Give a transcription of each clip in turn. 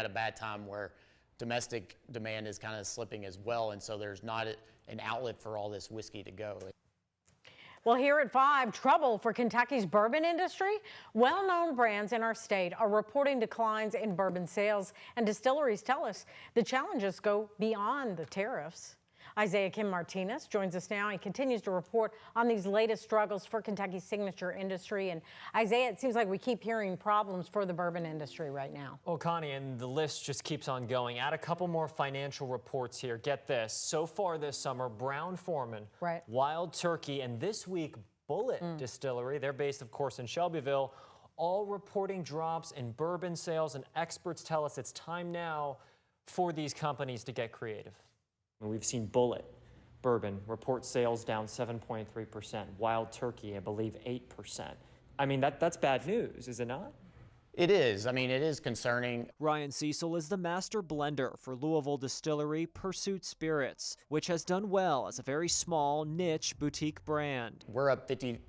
a bad time where domestic demand is kind of slipping as well, and so there's not an outlet for all this whiskey to go. Well, here at 5, trouble for Kentucky's bourbon industry. Well-known brands in our state are reporting declines in bourbon sales, and distilleries tell us the challenges go beyond the tariffs. Isaiah Kim Martinez joins us now. He continues to report on these latest struggles for Kentucky's signature industry. And Isaiah, it seems like we keep hearing problems for the bourbon industry right now. Well, Connie, and the list just keeps on going. Add a couple more financial reports here. Get this. So far this summer, Brown-Forman, Wild Turkey, and this week, Bullet Distillery, they're based, of course, in Shelbyville, all reporting drops in bourbon sales. And experts tell us it's time now for these companies to get creative. We've seen Bullet Bourbon report sales down 7.3%. Wild Turkey, I believe, 8%. I mean, that's bad news, is it not? It is. I mean, it is concerning. Ryan Cecil is the master blender for Louisville distillery Pursuit Spirits, which has done well as a very small, niche boutique brand. We're up 50%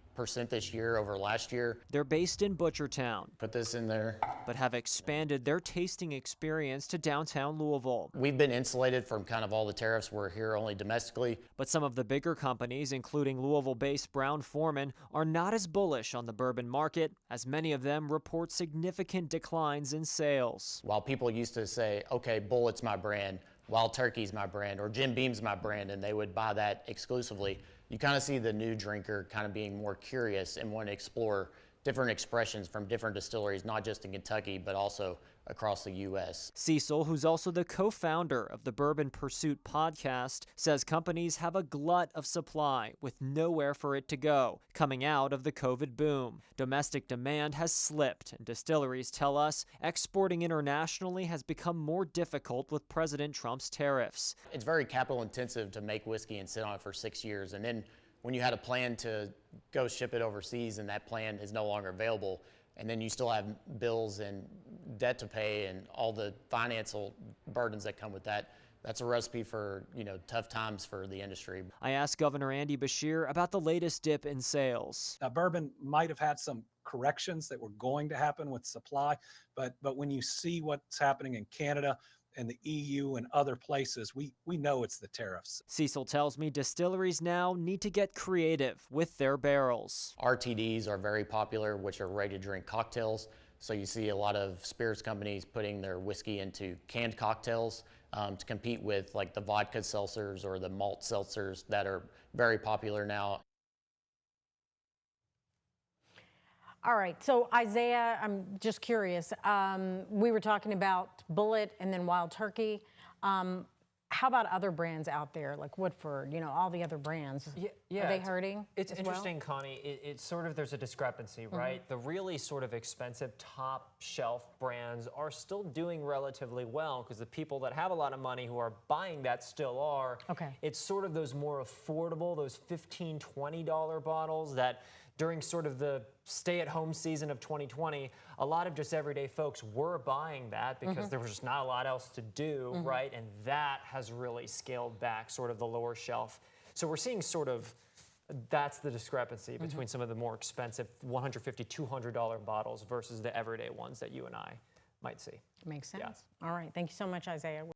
this year over last year. They're based in Butchertown. Put this in there. But have expanded their tasting experience to downtown Louisville. We've been insulated from kind of all the tariffs. We're here only domestically. But some of the bigger companies, including Louisville-based Brown-Forman, are not as bullish on the bourbon market, as many of them report significant declines in sales. While people used to say, okay, Bullet's my brand, Wild Turkey's my brand, or Jim Beam's my brand, and they would buy that exclusively, you kind of see the new drinker kind of being more curious and want to explore different expressions from different distilleries, not just in Kentucky, but also across the U.S. Cecil, who's also the co-founder of the Bourbon Pursuit podcast, says companies have a glut of supply with nowhere for it to go coming out of the COVID boom. Domestic demand has slipped, and distilleries tell us exporting internationally has become more difficult with President Trump's tariffs. It's very capital intensive to make whiskey and sit on it for 6 years, and then when you had a plan to go ship it overseas and that plan is no longer available, and then you still have bills and debt to pay and all the financial burdens that come with that, that's a recipe for, tough times for the industry. I asked Governor Andy Beshear about the latest dip in sales. Now, bourbon might have had some corrections that were going to happen with supply, but when you see what's happening in Canada and the EU and other places, we know it's the tariffs. Cecil tells me distilleries now need to get creative with their barrels. RTDs are very popular, which are ready-to-drink cocktails. So you see a lot of spirits companies putting their whiskey into canned cocktails to compete with like the vodka seltzers or the malt seltzers that are very popular now. All right, so Isaiah, I'm just curious. We were talking about Bullet and then Wild Turkey. How about other brands out there, like Woodford, all the other brands? Yeah, are they hurting? It's interesting, Connie. It's sort of, there's a discrepancy, right? The really sort of expensive top shelf brands are still doing relatively well because the people that have a lot of money who are buying that still are. Okay. It's sort of those more affordable, those $15, $20 bottles that during sort of the stay-at-home season of 2020, a lot of just everyday folks were buying that because there was just not a lot else to do, right? And that has really scaled back sort of the lower shelf. So we're seeing sort of, that's the discrepancy between some of the more expensive $150, $200 bottles versus the everyday ones that you and I might see. Makes sense. Yeah. All right, thank you so much, Isaiah.